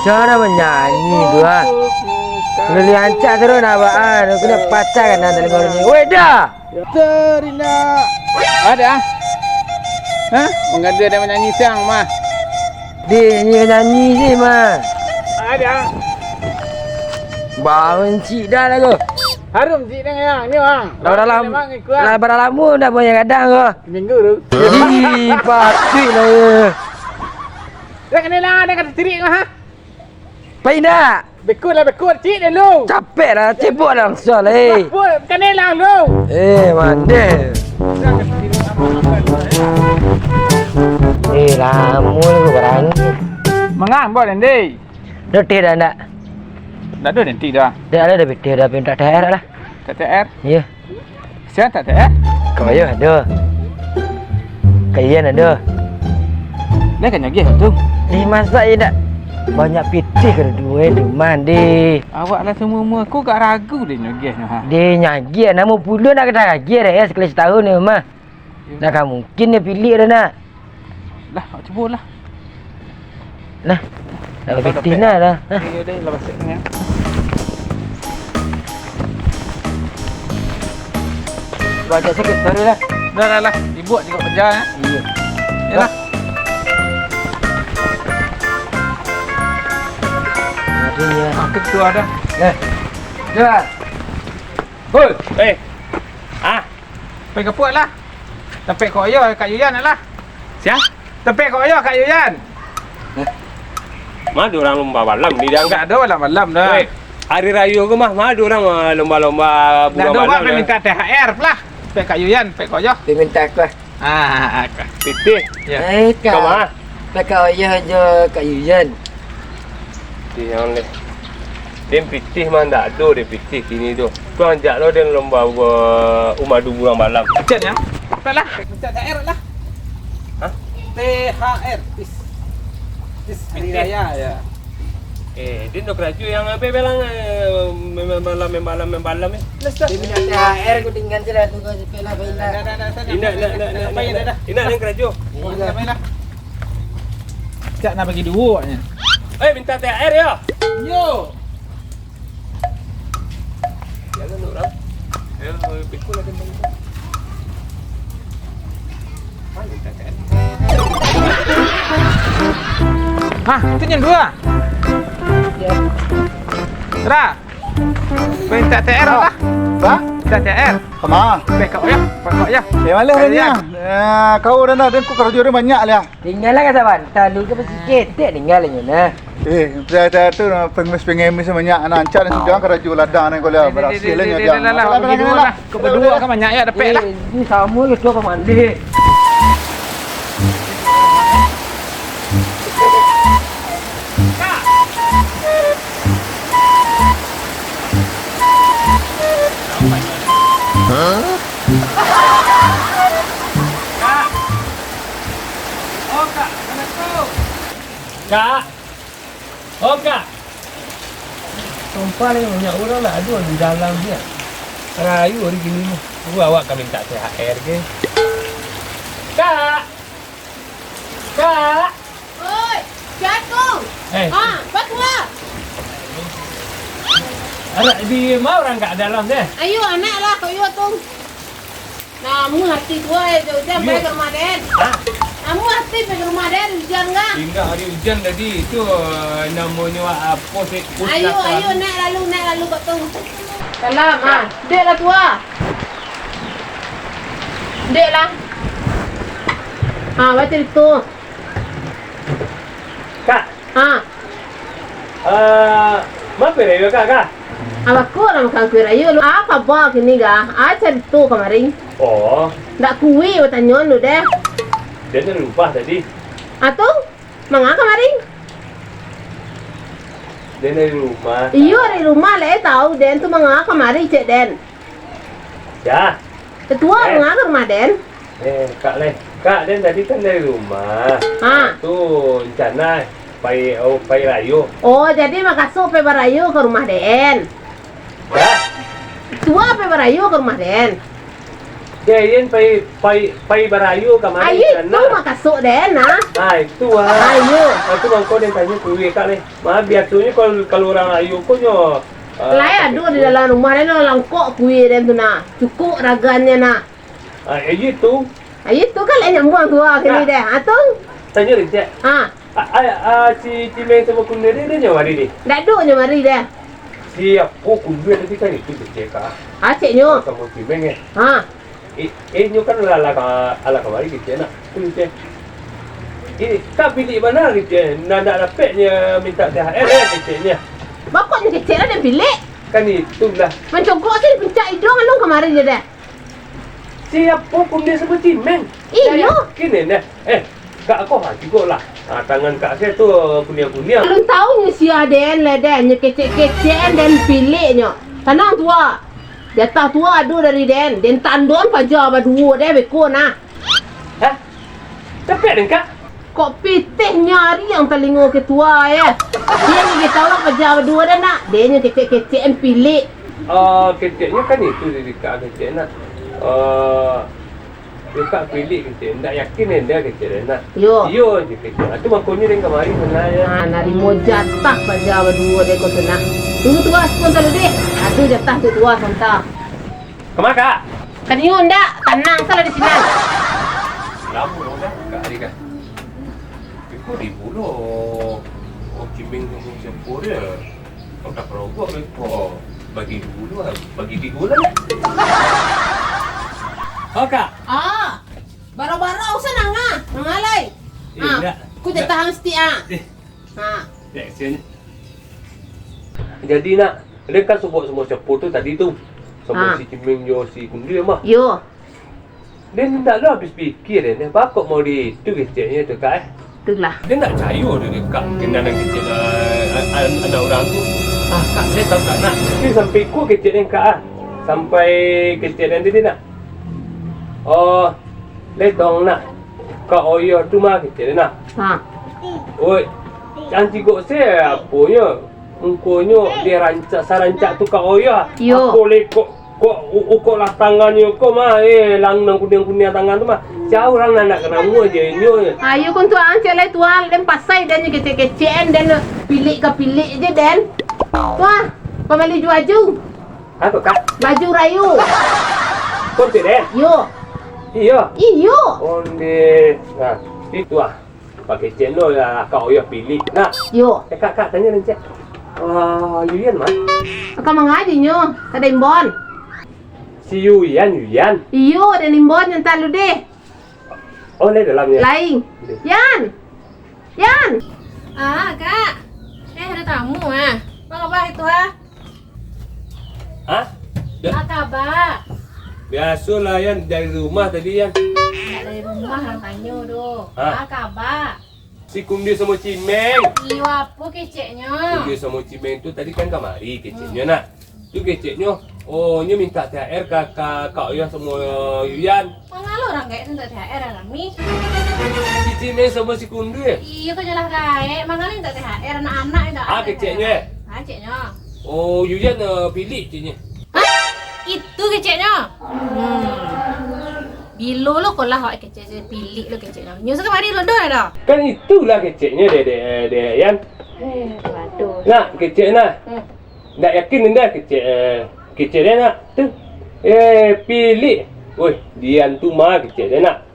Cara menyanyi dua. Udah liancak terus nabaan. Kena pacar kan nanti ngorongnya. Weda. Terina. Ada? Hah? Enggak ada menyanyi siang mah. Dia nyanyi sih mah. Ada. Bangun cik dah lah kau. Harum cik dah yang ni bang. Dalam beralamu dah banyak kadang kau. Minggu tu. Ih, patut lah ya. Dah kena lah, dah kata tirik mah ha. Pai nak. Bekut lah bekut cik dah lu. Capek lah, cebok langsung lah eh. Bekut, kena lah lu. Mandel. Dah kata tirik Lamu lah barang. Mengang boleh nanti. Letih dah nak. Dah ada nanti dah. Dah ada betih dah pinta TR lah. Tak TR. Ya. Siapa tak TR? Kau ya ada. Kayan ada. Dah kan nyagih tu. Masa ya nak banyak pitih kedua tu mandi. Awak lah semua aku gak ragu dia nyagih ni ha. Dia nyagi nama puluh nak kena lagi dah ya sekali setahun ni mah. Dah kan mungkin dia pilih dah nak. Lah, awak cuba lah. Nah. Dah pitih nah dah. Ya dah lepas ni. Baca sikit sorry lah. Dah. Dibuat juga kerja ya. Iya. Yalah. Adanya. Aku ketua dah. Dah. Hoi. Pergi ke puat lah. Tepek kau ayah kat Yuyan lah. Siap? Tepek kau ayah kat Yuyan. Mah orang lomba balam di Tak dianggap. ada malam dah. Hari raya ke mah orang lomba-lomba Tak bunga ada balam. buat minta THR lah. Tepek kat Yuyan, tepek kau ayah. Dia minta aku lah. Pitih. Ya. Kau mah? Kau ayah je kat Yuyan. Yang ni. Dia pitih mah tak ada dia pitih kini tu. Kau ajak lo dia lomba umadu bunga balam. Macam ya? Taklah, minta THR lah. Hah? THR. Tis hari raya ya. Dia nak kerja yang apa bilang membalam ni. Dia minta THR aku tinggal je lah tu kau cepet lah baik lah. Ina yang kerja. Lah. Cak nak bagi dua nya. Minta THR ya. Yo. Jangan orang. Pikul lah tentang itu. Minta THR. Hah, itu yang dua. Ya. Ra. Minta TR lah. Ba? Minta TR. Kama? Pekak ya, pekak ya. Malah Kalian. ni. Kau dah nak aku kerja dia banyak lah. Tinggal lah kata ban. Talu ke sikit tak tinggal lagi nah. Dah tu pengemis banyak anak ancak dan sudah kerja ladang ni kau lihat berhasil lah nyajang. Lah. Kau berdua kan banyak ya dapat lah. Ni sama ke tu kau mandi. Kak. Oh kak. Sumpah ni banyak orang lah ada di dalam dia. Rayu hari gini mah. Awak kan minta THR ke? Kak. Kak. Oi, jatuh. Bakwa. Ada di mana orang kat dalam deh? Ayo anak lah kau yo tung. Namu hati tua itu jam pergi ke rumah Den. Namu hati pergi ke rumah Den hujan enggak? Hingga hari hujan tadi itu namanya apa sih? Ayo naik lalu kau tung. Salam dek lah tua. Dek lah. Baca itu. Kak. Apa ni kak? Aku orang makan kuih raya lu. Apa bawa kini ga? Cari tu kemarin. Oh, Tak kuih bertanya lu deh. dia tu lupa tadi. Atau mangga kemarin? Dia dari rumah. Iyo dari rumah le tahu Den tu mangga kemarin cek Den. Ya. Ketua mangga ke rumah Den. Kak Le. Kak dia tadi kan dari rumah. Tu rencana pai rayu. Oh, jadi makasih pe barayu ke rumah Den. Ya. Tua pe barayu ke rumah Den. Yen pai barayu kemari Ayo itu mah kasuk den nah. Itu ah. Ayo. Aku bang kau dan tanya kuih kak le. Biasanya kalau orang ayu kau nyo. Lai aduh di dalam rumah ni langkok kuih den tu nak. Cukup raganya nak. Itu. Ayo tu kan lain yang buang tu ah kini deh. Atung. Tanya rinci. Si Meng sama kundi dia nyawari ni. Dak duknya mari deh. Siap. Kundi tadi kan itu kak. Aciknyo. Sama si Meng nyo kan ala kemari gitu nak. Kunci. Ini tak pilih mana gitu. Nanda dapatnya minta THR kecilnya. Bapaknya kecil lah dia pilih. Kan itulah. Mencogok sih pencak hidung alung kemarin je deh. Siap pun dia sebut Meng. Iyo. Kini dah. Kak aku juga lah. Tangan kak saya tu kunia-kunia. Belum tahu ni si Aden lah den. Nya kecil-kecil dan pilihnya. Tanang tua. Jatah tua aduh dari den. Den tandon paja berdua deh beko nah. Hah? Capek dan kak? Kok pitih nyari yang telinga ketua ya. Dia ni kita tahu paja berdua dah nak. Dia nya kecil-kecil yang pilih. Kecilnya kan itu dari kak kecil nak. Kak pilih kecil. Tak yakin dia kecil nak. Yo. Yo je kecil. Itu makanya dia kemari sebenarnya. Narimo jatah paja berdua deh kau tu nak. Tunggu tua sebentar dulu deh. Aduh jatah tu tua sebentar. Kemana kak? Kaniun dak. Tenang salah di sini. Lama dah kak hari kan. Kau di bulu. Cimeng sama siapa dia. Kau tak perlu buat kau. Bagi dulu lah. Bagi di bulan. Kak. Baru-baru usah nangah. Nangalay. Tidak. Ku jatah mesti Reaksinya. Jadi nak, dia kan sebut semua siapa tu tadi tu. Sama si Cimeng jo si Kundi mah. Yo. Dia tak lah habis fikir dia. Bakok mau di tu kecilnya tu kak. Itulah. Dia nak cayo dia dekat kenalan kecil anak orang tu. Kak saya tahu tak nak. Dia sampai ku kecil yang kak. Sampai kecil yang dia nak. Letong nak. Kak Oyo tu mah kecil nak. Oi. Cantik kok saya apanya. Engkonyo dia sarancak tu Kak Oyo. Aku lekok kok lah tangannya kok mah lang nang kuning-kuning tangan tu mah. Jauh orang nak kena mu je nyo. Ayo kun tu ang celai tual dan pasai dan kecil-kecil dan pilih je dan. Tuah, pembeli baju. Apa kak? Baju rayu. Kau tidak? Yo. Iyo. Onde. Nah, itu pakai channel lah Kak Oyo pilih. Nah. Yo. Kak tanya nanti. Yuyan mah? Kau mengaji nyo, ada imbon. Si Yuyan. Iyo, ada imbon yang talu deh. Oh, le dalamnya. Lain. Yan. Kak. Ada tamu Apa kabar itu Hah? Apa kabar? Biasalah Yan dari rumah tadi Yan. Enggak dari rumah orang tanya doh. Apa kabar? Si Kundi sama Cimeng. Iyo apa keceknya? Kundi sama Cimeng tu tadi kan kamari keceknya nak. Tu keceknya. Nya minta THR Kak Oyo sama Yuyan. Mana lo orang kayak minta THR kami? Si Cimeng sama si Kundi. Iya kok jelas kayak. Mana minta THR anak-anak enggak? Keceknya. Keceknya. Yuyan pilih keceknya. Itu keceknya. Bilo lo kalau awak kecek pilih lo keceknya. Nyusul kemari lo dah dah. Kan itulah keceknya dek Yan. Waduh. Nak kecek nak. Tak yakin anda kecek dia nak. Tu. Pilih. Oi, Dian tu mah kecek dia nak.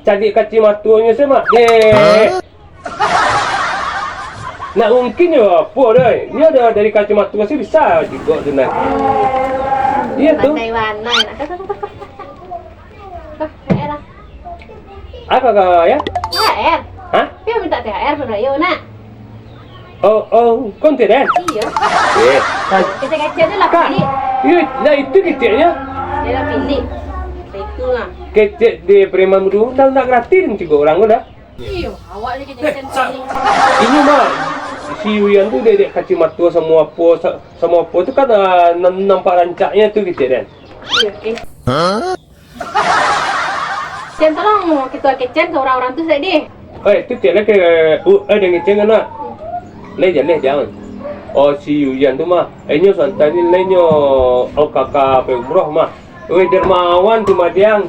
Cari kacamata sama. Nak mungkin je apa dah. Ni ada dari kacamata masih bisa juga tu nak. Iya tu. Pandai-pandai nak. THR lah. Apa kau ya? THR? Hah? Dia minta THR pada yo nak. Kau tidak? Iya. Kecek-kecek tu lah Kak. pilih. Nah itu keceknya. Dia lah pilih. Itu lah. Kecek di preman dulu dah nak gratis juga orang dah. Iyo, awak je kecek pilih. Ini mah si Yuyan tu dia kacamata semua apa tu kan nampak rancaknya tu kecek kan. Iya, okey. Jangan tolong kita kecek ke orang-orang tu saya deh. Tu cek lah ke ada ngecek kan. Le jangan. Si Yuyan tu mah, nyo santai ni le nyo kakak pe umrah mah. Oi dermawan tu madiang.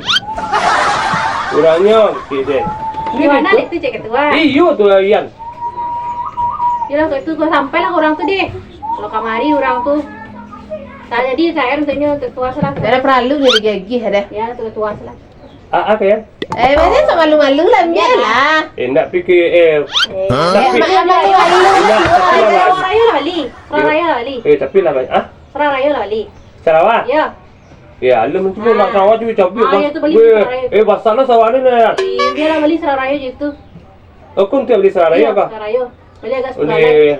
Orangnya kiden. Gimana itu cek ketua? Iyo tu yang. Ya lah itu gua sampailah orang tuh deh. Kalau kamari orang tuh tanya dia saya tanya ketua salah. Ada perlu jadi gigih ada. Ya tuh ketua salah. Apa ya? Macam sama malu-malu lah lah. Nak fikir Malu-malu. Raya lah balik. Raya lah balik. tapi lah ah? Raya lah balik. Sarawak? Ya. Ya, alam tu nak Sarawak juga capek. Ya tu balik Sarawak. Basalah Sarawak ni nak. Dia lah balik Raya je tu. Aku tu beli Sarawak Ya, kah? Raya. Balik agak sekolah. Ni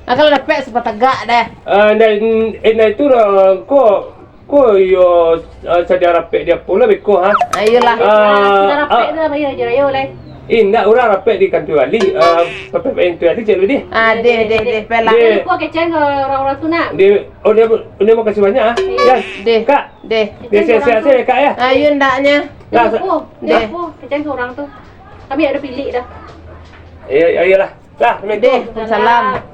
Kalau dapat sebab tegak dah. dan itu ko yo sedia rapek dia pula beko ha. Ayolah. Kita rapek tu lah bayar je Raya lah. Nak orang rapek di kantor wali. PPN tu wali cek dia. Deh pelah. Dia- Kau keceng ke orang-orang tu nak. Dia mau kasih banyak ah. Ya. Deh. Kak, Deh. dia siap-siap saya kak ya. Ayo ndaknya. Dah. Deh. Keceng ke orang tu. Kami ada pilih dah. Iyalah. Dah, Deh. Salam.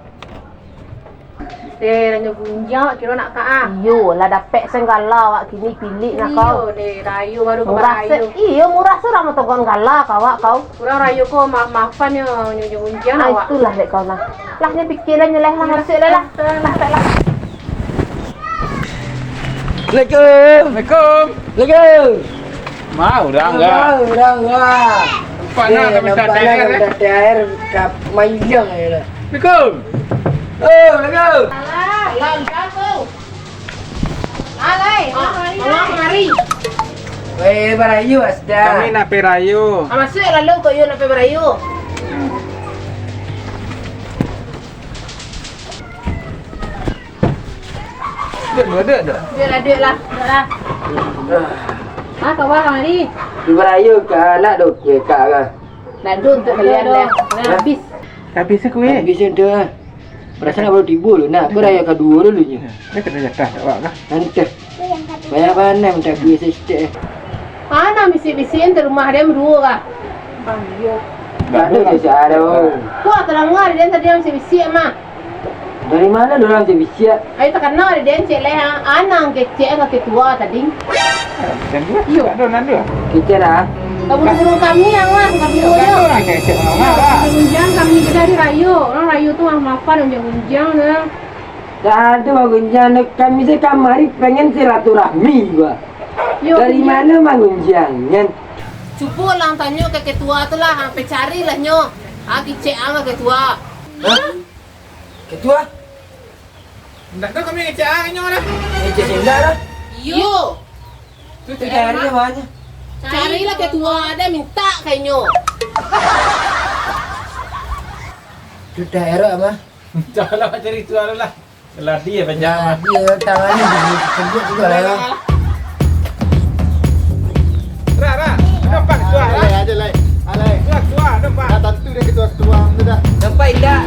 Nanya gunjak kira nak kak ah. Yo lah dapat senggala awak kini pilih nak kau. Ni Rayu baru ke Murah Rayu. Iya murah surah mau togon gala kau. Kurang Rayu ko maaf-maafan ya nanya gunjak Ah awak. itulah dek kau nah. Lahnya pikiran nyeleh lah masuk lah. Assalamualaikum. Assalamualaikum. Mau dah enggak? Udah. Nampak nak dah minta THR eh? THR kat Mayang ni dah. Assalamualaikum. Assalamualaikum. Salam jatuh. Alai, mari. Weh, barayu asda. Kami nak pergi Rayu. Masuk lalu kau yo nak pergi berayu. Ada. Duit lah. Ah kawan kami. Di barayu ke anak duk ke kak ke. Nak duduk untuk kalian dah. Habis. Habis aku eh. Habis tu. Perasaan baru tiba lu nak. Beraya kedua dulu je. Ni kena jatah tak awak kah? Nanti. Bayar pandai minta kuih sistek. Mana bisik-bisikin di rumah dia berdua kah? Tak ada je ada. Kau teranggar dia tadi yang bisik mah. Dari mana orang tu bisa? Ayo tak kenal dia cek leh anang kecek ke ketua tadi. Dan dia? Yo. Tak ada nanda. Kita dah. Kamu kami yang mah kami Tak ada yo. orang kecek orang lah. Gunjang kami dari Rayu. Orang Rayu tu maaf-maafan nanya gunjang dah. Tak ada magunjang. Kami sekamari pengen silaturahmi gua. Dari mana magunjang? Kan? Cuba lang tanya ke ketua tu lah, sampai cari lah nyo. Kecek ang ketua. Ketua? Tak tahu kami kecek angin orang dah. Cik Sinda lah. Yo. Tu Cari dia banyak. Carilah ketua ada minta kayaknya. Tu daerah apa? Janganlah cari tu lah. Kalau dia banyak. Dia tangan ni sebut juga lah. Ra. Nampak ketua lah. Alai. Ketua, nampak. Dah tentu dia ketua tu dah. Nampak tak?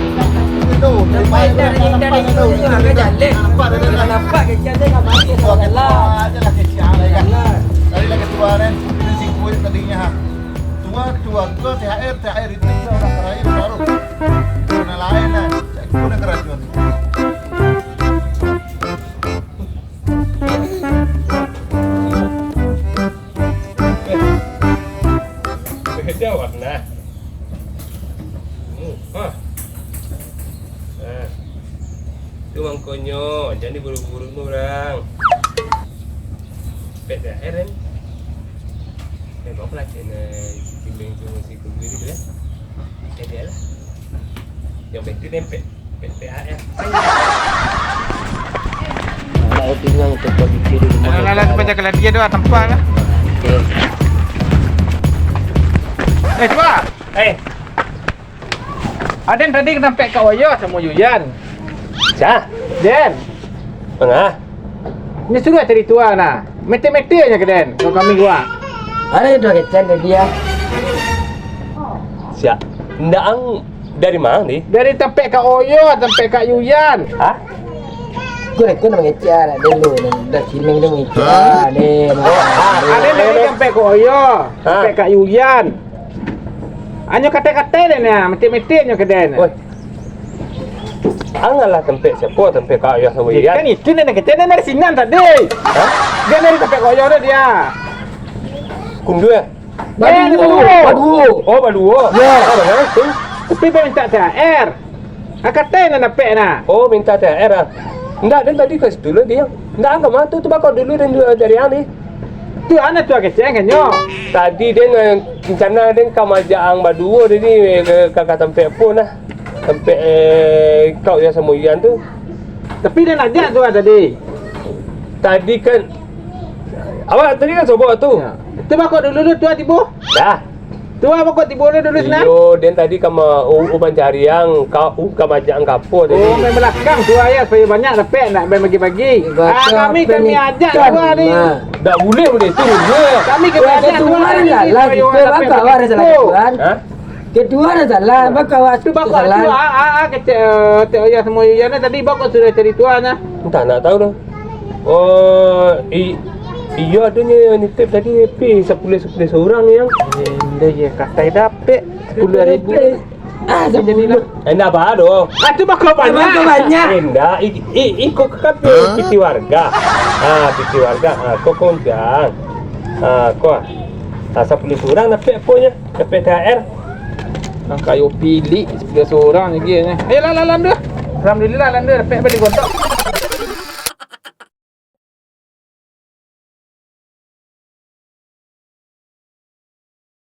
Tu. Nampak tak? Nampak itu agak jalan. Nampak dah. Nampak kecil dia kat mari Ketua dia lah. aja lah kecil alai kan. Dari lah ketua kan. Ini sing kuih tadinya ha. Ketua THR itu orang terakhir baru. Guna lain lah. Guna keracuan. Beda warna. Itu mangkonyo, jangan buru-buru orang. PTHR kan? Bawa lah kena timbang tu si kebiri tu kan? Dia lah. Yang betul nempel PTHR. Nak tinggal tempat fikir di rumah. Alah tu baca kalau dia tu tempat lah. Tua. Aden tadi kena pek kat Oyo sama Yuyan. Cah, Den. tengah. Ni suruh cari tua nah. Mete-mete aja ke Den. Kau kami gua. Ada tu kecil dia. Siap. Ndang dari mana ni? Dari tempat kat Oyo, tempat kat Yuyan. Hah? Gue nak mengecek lah dulu. Dah simeng dia mengecek. Aden dari tempat kat Oyo, tempat kat Yuyan. Anyo kata-kata Den ya, mete-mete aja ke Den. Oi. Angalah tempat siapa tempat kau ayah sama Kan Ian. itu nenek kecil dari Sinan tadi. Hah? Dia dari sampai koyo dia. Kum dua. Baduo. Oh, baduo. Ya. Tapi dia minta THR. Kata nak napek nak. Oh, minta THR ah. Enggak, dan tadi ke situ dia. Enggak, enggak matu tu bakal dulu dan dari yang ni. Tu anak tu kecil kan nyo. Tadi dia rencana dia kamajang baduo dia ni kakak sampai pun lah. Sampai kau yang sama Ian tu. Tapi dia nak ajak tu tadi. Tadi kan awak tadi kan coba tu. Ya. Tu bakal dulu tu tibu. Dah. Tu bakal tibu dulu senang. Yo, dan tadi kama cari yang kau kamajang kapur Oh, tadi. main belakang tu ayah supaya banyak napek nak main bagi-bagi. Kami ajak dua ni. Tak boleh tu dia. Kami kena ajak dua Kedua ni. salah. Kita bakal ada salah keduaan. Ha? Kedua ada salah. Bakal Tu bakal tu salah. kecil tu ayah semua yang tadi bakal sudah cari tuan ah. Entah nak tahu dah. Oh, iya adanya nitip tadi pi 10 seorang yang. Dia je kata dapat 10,000. Jadilah. Endah apa doh? Tu bakal banyak. Endah ikut ke piti warga. Piti warga. Kau kondang. Kau. 10 seorang dapat punya, dapat THR. Kayu pilih 10 orang lagi ni. Ayolah lalam dia. Alhamdulillah lalam dia dapat balik kotak.